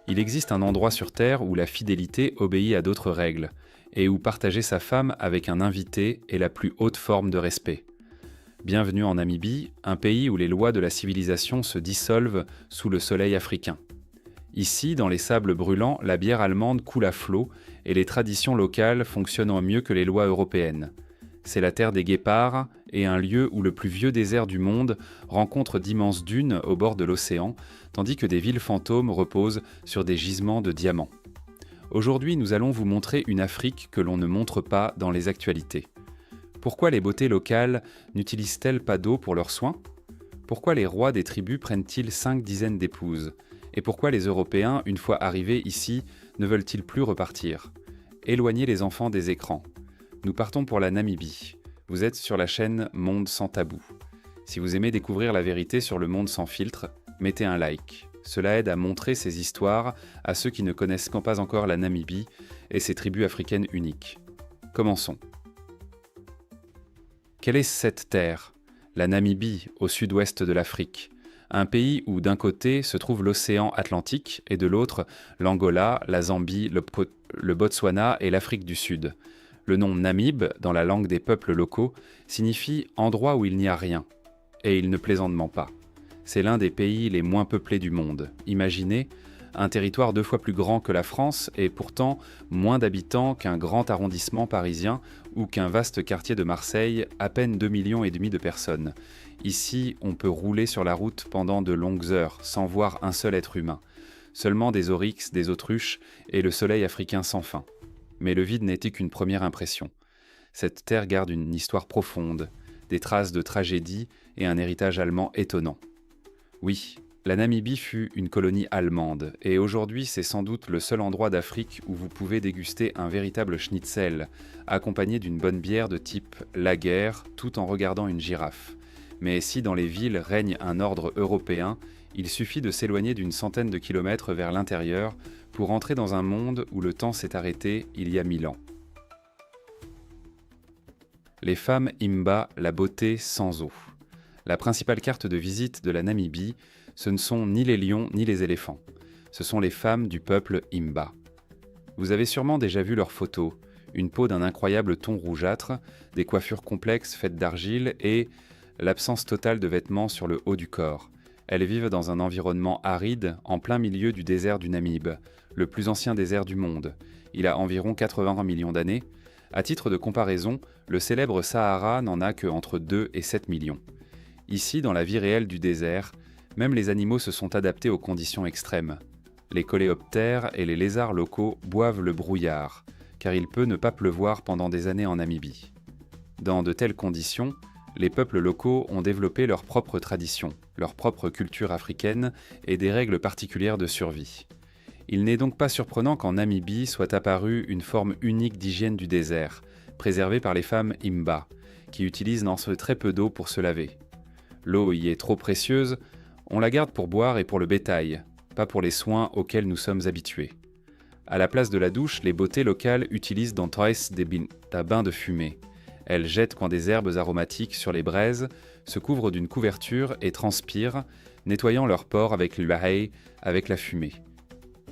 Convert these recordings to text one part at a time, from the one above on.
Il existe un endroit sur Terre où la fidélité obéit à d'autres règles, et où partager sa femme avec un invité est la plus haute forme de respect. Bienvenue en Namibie, un pays où les lois de la civilisation se dissolvent sous le soleil africain. Ici, dans les sables brûlants, la bière allemande coule à flot et les traditions locales fonctionnent mieux que les lois européennes. C'est la terre des guépards et un lieu où le plus vieux désert du monde rencontre d'immenses dunes au bord de l'océan, tandis que des villes fantômes reposent sur des gisements de diamants. Aujourd'hui, nous allons vous montrer une Afrique que l'on ne montre pas dans les actualités. Pourquoi les beautés locales n'utilisent-elles pas d'eau pour leurs soins ? Pourquoi les rois des tribus prennent-ils 5 dizaines d'épouses ? Et pourquoi les Européens, une fois arrivés ici, ne veulent-ils plus repartir ? Éloignez les enfants des écrans. Nous partons pour la Namibie. Vous êtes sur la chaîne Monde sans tabou. Si vous aimez découvrir la vérité sur le monde sans filtre, mettez un like. Cela aide à montrer ces histoires à ceux qui ne connaissent pas encore la Namibie et ses tribus africaines uniques. Commençons. Quelle est cette terre ? La Namibie, au sud-ouest de l'Afrique. Un pays où d'un côté se trouve l'océan Atlantique et de l'autre l'Angola, la Zambie, le Botswana et l'Afrique du Sud. Le nom Namib, dans la langue des peuples locaux, signifie « endroit où il n'y a rien ». Et il ne plaisantement pas. C'est l'un des pays les moins peuplés du monde. Imaginez, un territoire 2 fois plus grand que la France et pourtant moins d'habitants qu'un grand arrondissement parisien ou qu'un vaste quartier de Marseille, à peine 2,5 millions de personnes. Ici, on peut rouler sur la route pendant de longues heures sans voir un seul être humain. Seulement des oryx, des autruches et le soleil africain sans fin. Mais le vide n'était qu'une première impression. Cette terre garde une histoire profonde, des traces de tragédie et un héritage allemand étonnant. Oui, la Namibie fut une colonie allemande, et aujourd'hui c'est sans doute le seul endroit d'Afrique où vous pouvez déguster un véritable schnitzel, accompagné d'une bonne bière de type lager, tout en regardant une girafe. Mais si dans les villes règne un ordre européen, il suffit de s'éloigner d'une centaine de kilomètres vers l'intérieur pour entrer dans un monde où le temps s'est arrêté il y a 1000 ans. Les femmes Imba, la beauté sans eau. La principale carte de visite de la Namibie, ce ne sont ni les lions ni les éléphants. Ce sont les femmes du peuple Imba. Vous avez sûrement déjà vu leurs photos, une peau d'un incroyable ton rougeâtre, des coiffures complexes faites d'argile et l'absence totale de vêtements sur le haut du corps. Elles vivent dans un environnement aride, en plein milieu du désert du Namib, le plus ancien désert du monde. Il a environ 80 millions d'années. À titre de comparaison, le célèbre Sahara n'en a que entre 2 et 7 millions. Ici, dans la vie réelle du désert, même les animaux se sont adaptés aux conditions extrêmes. Les coléoptères et les lézards locaux boivent le brouillard, car il peut ne pas pleuvoir pendant des années en Namibie. Dans de telles conditions, les peuples locaux ont développé leurs propres traditions, leur propre culture africaine et des règles particulières de survie. Il n'est donc pas surprenant qu'en Namibie soit apparue une forme unique d'hygiène du désert, préservée par les femmes Imba, qui utilisent très peu d'eau pour se laver. L'eau y est trop précieuse, on la garde pour boire et pour le bétail, pas pour les soins auxquels nous sommes habitués. À la place de la douche, les beautés locales utilisent dans Toys des bains de fumée. Elles jettent coin des herbes aromatiques sur les braises, se couvrent d'une couverture et transpirent, nettoyant leurs pores avec l'huaï, avec la fumée.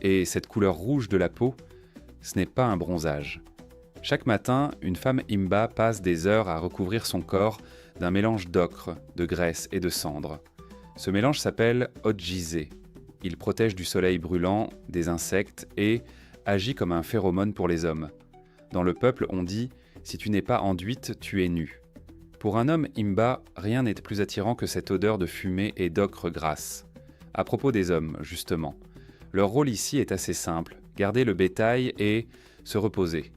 Et cette couleur rouge de la peau, ce n'est pas un bronzage. Chaque matin, une femme Imba passe des heures à recouvrir son corps d'un mélange d'ocre, de graisse et de cendre. Ce mélange s'appelle Otjizé. Il protège du soleil brûlant, des insectes et agit comme un phéromone pour les hommes. Dans le peuple, on dit « si tu n'es pas enduite, tu es nue ». Pour un homme Imba, rien n'est plus attirant que cette odeur de fumée et d'ocre grasse. À propos des hommes, justement, leur rôle ici est assez simple, garder le bétail et se reposer.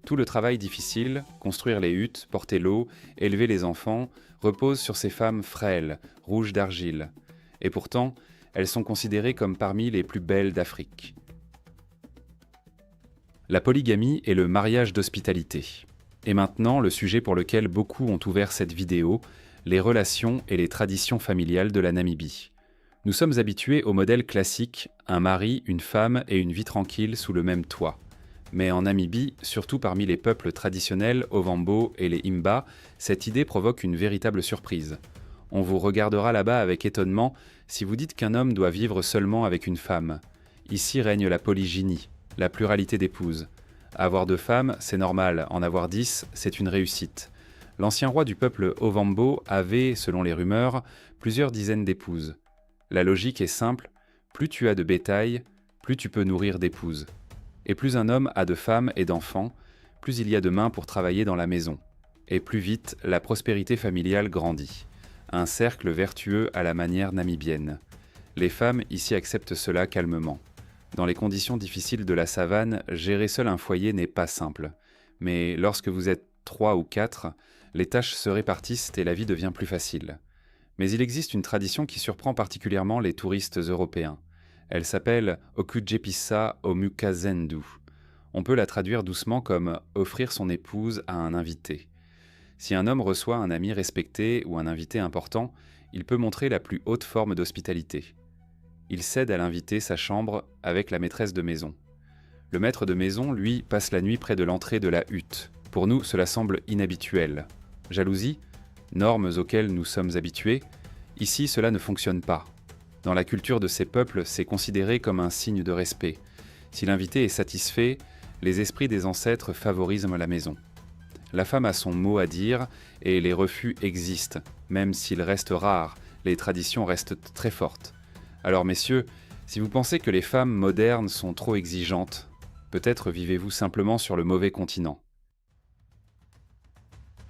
Tout le travail difficile, construire les huttes, porter l'eau, élever les enfants, repose sur ces femmes frêles, rouges d'argile. Et pourtant, elles sont considérées comme parmi les plus belles d'Afrique. La polygamie est le mariage d'hospitalité. Et maintenant, le sujet pour lequel beaucoup ont ouvert cette vidéo, les relations et les traditions familiales de la Namibie. Nous sommes habitués au modèle classique, un mari, une femme et une vie tranquille sous le même toit. Mais en Namibie, surtout parmi les peuples traditionnels, Ovambo et les Imba, cette idée provoque une véritable surprise. On vous regardera là-bas avec étonnement si vous dites qu'un homme doit vivre seulement avec une femme. Ici règne la polygynie, la pluralité d'épouses. Avoir 2 femmes, c'est normal, en avoir 10, c'est une réussite. L'ancien roi du peuple Ovambo avait, selon les rumeurs, plusieurs dizaines d'épouses. La logique est simple, plus tu as de bétail, plus tu peux nourrir d'épouses. Et plus un homme a de femmes et d'enfants, plus il y a de mains pour travailler dans la maison. Et plus vite, la prospérité familiale grandit. Un cercle vertueux à la manière namibienne. Les femmes ici acceptent cela calmement. Dans les conditions difficiles de la savane, gérer seul un foyer n'est pas simple. Mais lorsque vous êtes 3 ou 4, les tâches se répartissent et la vie devient plus facile. Mais il existe une tradition qui surprend particulièrement les touristes européens. Elle s'appelle Okujepisa Omukazendu. On peut la traduire doucement comme « offrir son épouse à un invité ». Si un homme reçoit un ami respecté ou un invité important, il peut montrer la plus haute forme d'hospitalité. Il cède à l'invité sa chambre avec la maîtresse de maison. Le maître de maison, lui, passe la nuit près de l'entrée de la hutte. Pour nous, cela semble inhabituel. Jalousie, normes auxquelles nous sommes habitués, ici cela ne fonctionne pas. Dans la culture de ces peuples, c'est considéré comme un signe de respect. Si l'invité est satisfait, les esprits des ancêtres favorisent la maison. La femme a son mot à dire et les refus existent. Même s'ils restent rares, les traditions restent très fortes. Alors messieurs, si vous pensez que les femmes modernes sont trop exigeantes, peut-être vivez-vous simplement sur le mauvais continent.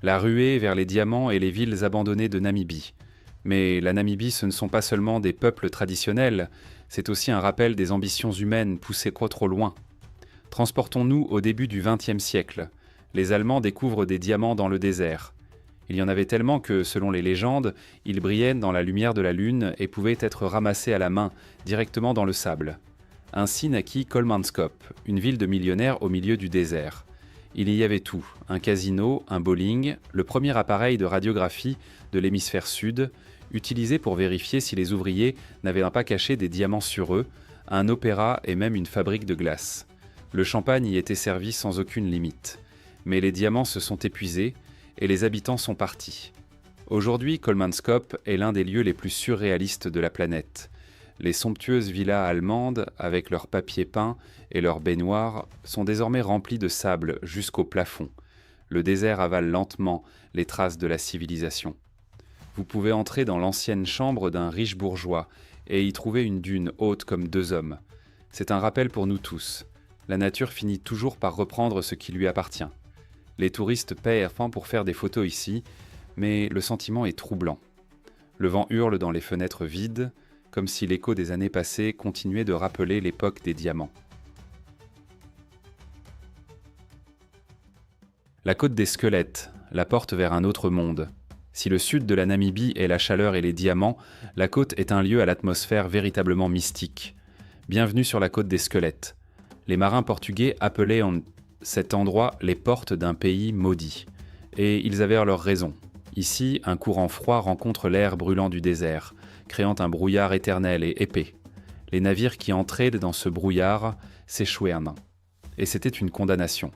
La ruée vers les diamants et les villes abandonnées de Namibie. Mais la Namibie, ce ne sont pas seulement des peuples traditionnels, c'est aussi un rappel des ambitions humaines poussées trop loin. Transportons-nous au début du XXe siècle. Les Allemands découvrent des diamants dans le désert. Il y en avait tellement que, selon les légendes, ils brillaient dans la lumière de la lune et pouvaient être ramassés à la main, directement dans le sable. Ainsi naquit Kolmanskop, une ville de millionnaires au milieu du désert. Il y avait tout, un casino, un bowling, le premier appareil de radiographie de l'hémisphère sud, utilisé pour vérifier si les ouvriers n'avaient pas caché des diamants sur eux, un opéra et même une fabrique de glace. Le champagne y était servi sans aucune limite. Mais les diamants se sont épuisés et les habitants sont partis. Aujourd'hui, Kolmanskop est l'un des lieux les plus surréalistes de la planète. Les somptueuses villas allemandes, avec leurs papiers peints et leurs baignoires, sont désormais remplies de sable jusqu'au plafond. Le désert avale lentement les traces de la civilisation. Vous pouvez entrer dans l'ancienne chambre d'un riche bourgeois et y trouver une dune haute comme 2 hommes. C'est un rappel pour nous tous. La nature finit toujours par reprendre ce qui lui appartient. Les touristes paient enfin pour faire des photos ici, mais le sentiment est troublant. Le vent hurle dans les fenêtres vides, comme si l'écho des années passées continuait de rappeler l'époque des diamants. La côte des squelettes, la porte vers un autre monde. Si le sud de la Namibie est la chaleur et les diamants, la côte est un lieu à l'atmosphère véritablement mystique. Bienvenue sur la côte des squelettes. Les marins portugais appelaient cet endroit les portes d'un pays maudit. Et ils avaient leur raison. Ici, un courant froid rencontre l'air brûlant du désert, créant un brouillard éternel et épais. Les navires qui entraient dans ce brouillard s'échouaient. Et c'était une condamnation.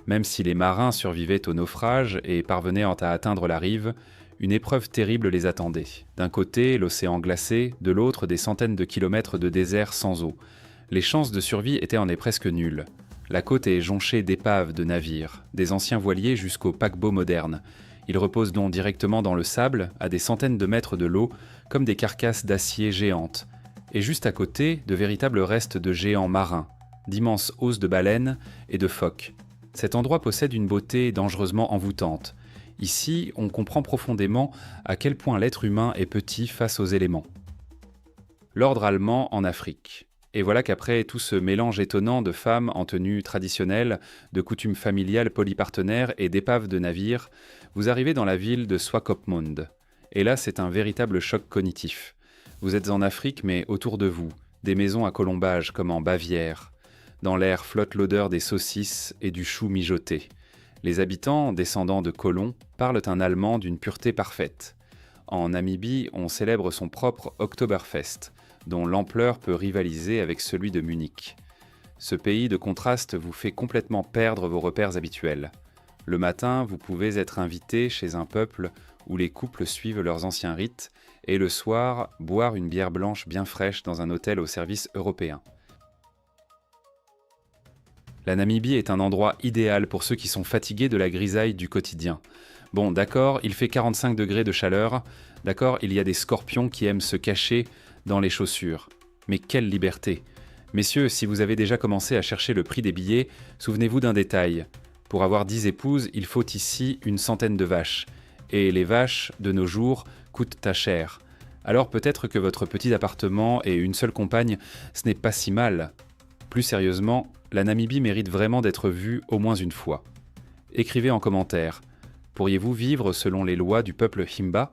Même si les marins survivaient au naufrage et parvenaient à atteindre la rive, une épreuve terrible les attendait. D'un côté, l'océan glacé, de l'autre, des centaines de kilomètres de désert sans eau. Les chances de survie étaient presque nulles. La côte est jonchée d'épaves de navires, des anciens voiliers jusqu'aux paquebots modernes. Ils reposent donc directement dans le sable, à des centaines de mètres de l'eau, comme des carcasses d'acier géantes. Et juste à côté, de véritables restes de géants marins, d'immenses hausses de baleines et de phoques. Cet endroit possède une beauté dangereusement envoûtante. Ici, on comprend profondément à quel point l'être humain est petit face aux éléments. L'ordre allemand en Afrique. Et voilà qu'après tout ce mélange étonnant de femmes en tenue traditionnelle, de coutumes familiales polypartenaires et d'épaves de navires, vous arrivez dans la ville de Swakopmund. Et là, c'est un véritable choc cognitif. Vous êtes en Afrique, mais autour de vous, des maisons à colombages comme en Bavière. Dans l'air flotte l'odeur des saucisses et du chou mijoté. Les habitants, descendants de colons, parlent un allemand d'une pureté parfaite. En Namibie, on célèbre son propre Oktoberfest, dont l'ampleur peut rivaliser avec celui de Munich. Ce pays de contraste vous fait complètement perdre vos repères habituels. Le matin, vous pouvez être invité chez un peuple où les couples suivent leurs anciens rites, et le soir, boire une bière blanche bien fraîche dans un hôtel au service européen. La Namibie est un endroit idéal pour ceux qui sont fatigués de la grisaille du quotidien. Bon, d'accord, il fait 45 degrés de chaleur, d'accord, il y a des scorpions qui aiment se cacher dans les chaussures. Mais quelle liberté! Messieurs, si vous avez déjà commencé à chercher le prix des billets, souvenez-vous d'un détail. Pour avoir 10 épouses, il faut ici une centaine de vaches. Et les vaches, de nos jours, coûtent à cher. Alors peut-être que votre petit appartement et une seule compagne, ce n'est pas si mal. Plus sérieusement, la Namibie mérite vraiment d'être vue au moins une fois. Écrivez en commentaire. Pourriez-vous vivre selon les lois du peuple Himba?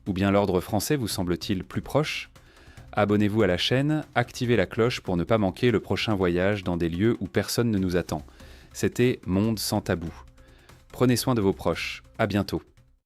Ou bien l'ordre français vous semble-t-il plus proche? Abonnez-vous à la chaîne, activez la cloche pour ne pas manquer le prochain voyage dans des lieux où personne ne nous attend. C'était Monde sans tabou. Prenez soin de vos proches. À bientôt.